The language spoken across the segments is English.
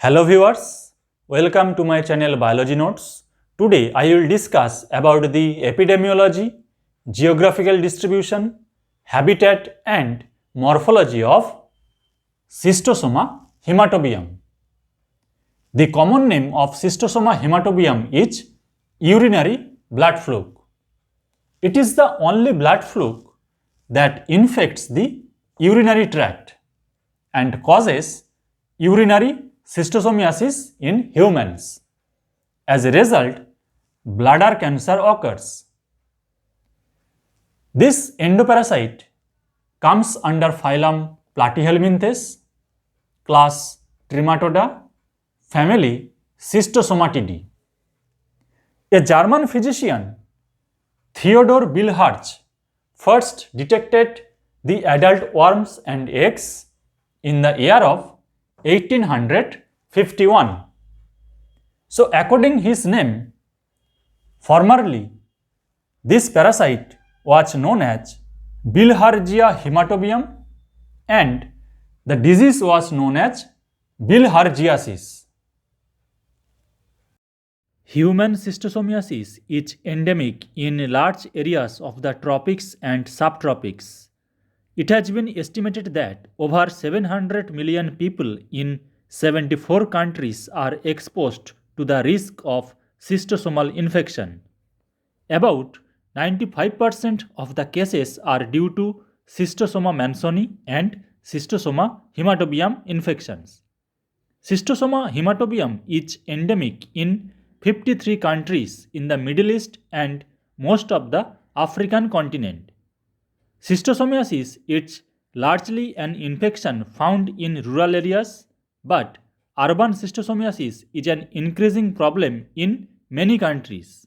Hello viewers, welcome to my channel Biology Notes. Today I will discuss about the epidemiology, geographical distribution, habitat and morphology of Schistosoma hematobium. The common name of Schistosoma hematobium is urinary blood fluke. It is the only blood fluke that infects the urinary tract and causes urinary schistosomiasis in humans. As a result, bladder cancer occurs. This endoparasite comes under phylum Platyhelminthes, class Trematoda, family Schistosomatidae. A German physician, Theodor Bilharz, first detected the adult worms and eggs in the year of 1851. So according his name, formerly this parasite was known as Bilharzia hematobium and the disease was known as bilharziasis. Human schistosomiasis is endemic in large areas of the tropics and subtropics. It has been estimated that over 700 million people in 74 countries are exposed to the risk of schistosomal infection. About 95% of the cases are due to Schistosoma mansoni and Schistosoma hematobium infections. Schistosoma hematobium is endemic in 53 countries in the Middle East and most of the African continent. Schistosomiasis is largely an infection found in rural areas, but urban schistosomiasis is an increasing problem in many countries.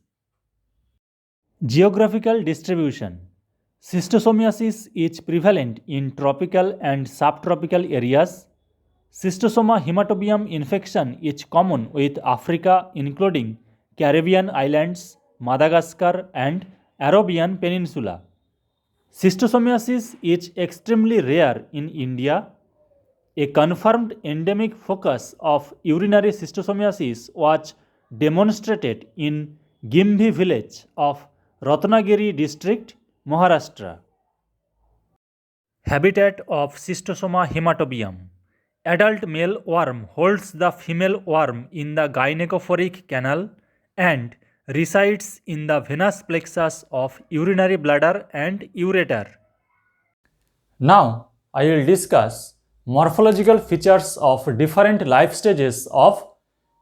Geographical distribution. Schistosomiasis is prevalent in tropical and subtropical areas. Schistosoma hematobium infection is common with Africa including Caribbean islands, Madagascar and Arabian Peninsula. Schistosomiasis is extremely rare in India. A confirmed endemic focus of urinary schistosomiasis was demonstrated in Gimbi village of Ratnagiri district, Maharashtra. Habitat of Schistosoma hematobium. Adult male worm holds the female worm in the gynecophoric canal and resides in the venous plexus of urinary bladder and ureter. Now I will discuss morphological features of different life stages of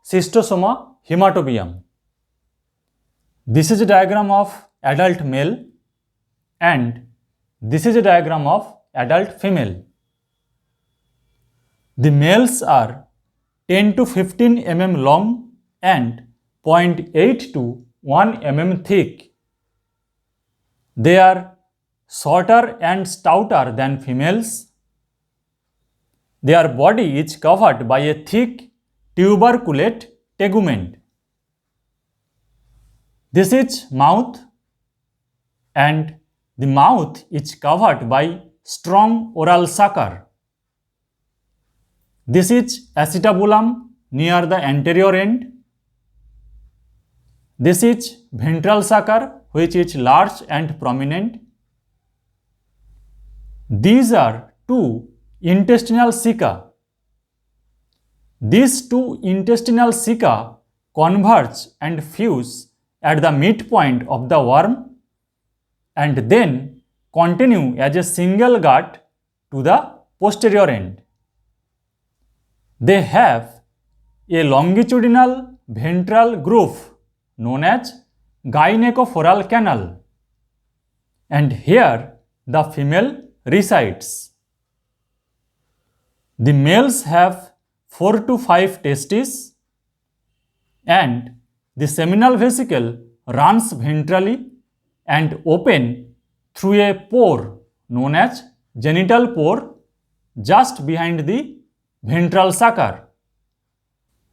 Schistosoma hematobium. This is a diagram of adult male and this is a diagram of adult female. The males are 10 to 15 mm long and 0.8 to 1 mm thick. They are shorter and stouter than females. Their body is covered by a thick tuberculate tegument. This is mouth and the mouth is covered by strong oral sucker. This is acetabulum near the anterior end. This is ventral sucker which is large and prominent. These are two intestinal ceca. These two intestinal ceca converge and fuse at the midpoint of the worm and then continue as a single gut to the posterior end. They have a longitudinal ventral groove known as gynecophoral canal and here the female resides. The males have 4 to 5 testes and the seminal vesicle runs ventrally and open through a pore known as genital pore just behind the ventral sucker.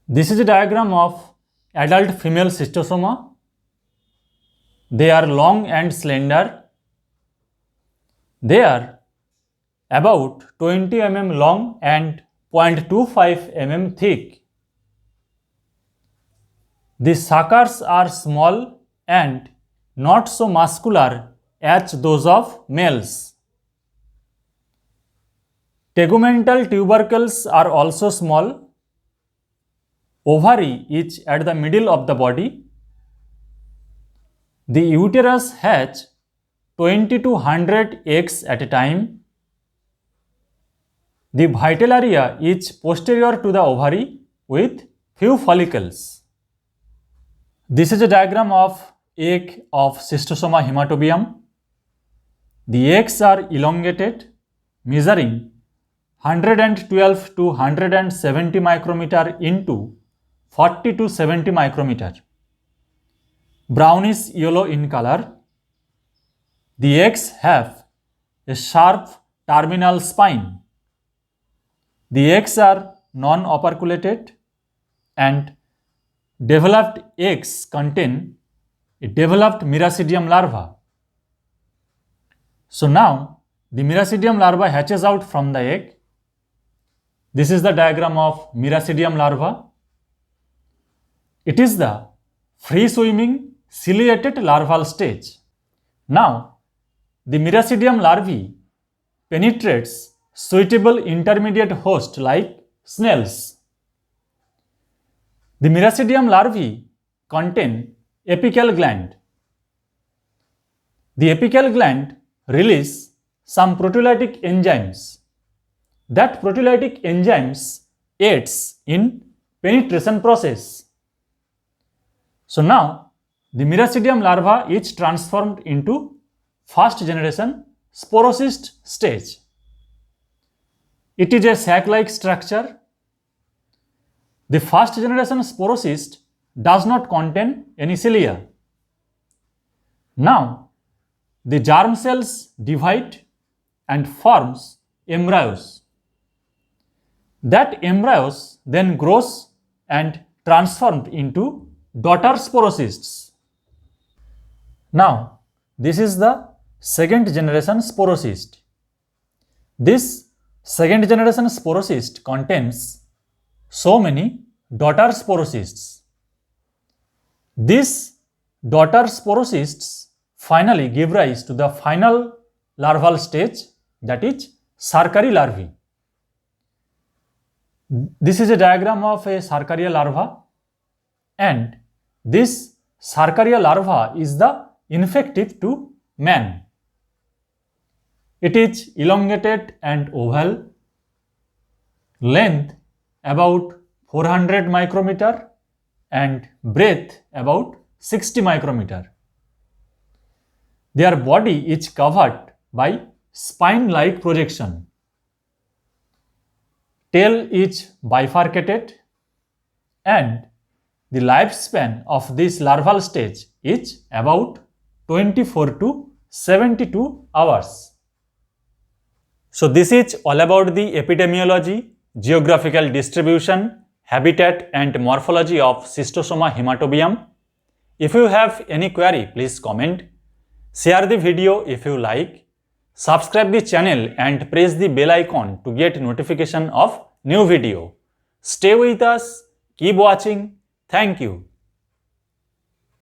This is a diagram of adult female schistosoma. They are long and slender. They are about 20 mm long and 0.25 mm thick. The suckers are small and not so muscular as those of males. Tegumental tubercles are also small. Ovary is at the middle of the body. The uterus has 20 to 100 eggs at a time. The vital area is posterior to the ovary with few follicles. This is a diagram of egg of Schistosoma hematobium. The eggs are elongated, measuring 112 to 170 micrometer into 40 to 70 micrometer. Brownish yellow in color. The eggs have a sharp terminal spine. The eggs are non-operculated and developed eggs contain a developed Miracidium larva. So now the Miracidium larva hatches out from the egg. This is the diagram of Miracidium larva. It is the free swimming ciliated larval stage. Now the Miracidium larvae penetrates suitable intermediate host like snails. The Miracidium larvae contain apical gland. The apical gland release some proteolytic enzymes. That proteolytic enzymes aids in penetration process. So now the Miracidium larva is transformed into first generation sporocyst stage. It is a sac-like structure. The first generation sporocyst does not contain any cilia. Now the germ cells divide and forms embryos. That embryos then grows and transformed into daughter sporocysts. Now this is the second generation sporocyst. This second generation sporocyst contains so many daughter sporocysts. These daughter sporocysts finally give rise to the final larval stage, that is Sarkaria larvae. This is a diagram of a Sarkaria larva, and this Sarkaria larva is the infective to man. It is elongated and oval, length about 400 micrometer and breadth about 60 micrometer. Their body is covered by spine-like projection. Tail is bifurcated and the lifespan of this larval stage is about 24 to 72 hours. So this is all about the epidemiology, geographical distribution, habitat and morphology of Schistosoma hematobium. If you have any query, please comment. Share the video if you like. Subscribe the channel and press the bell icon to get notification of new video. Stay with us, keep watching. Thank you.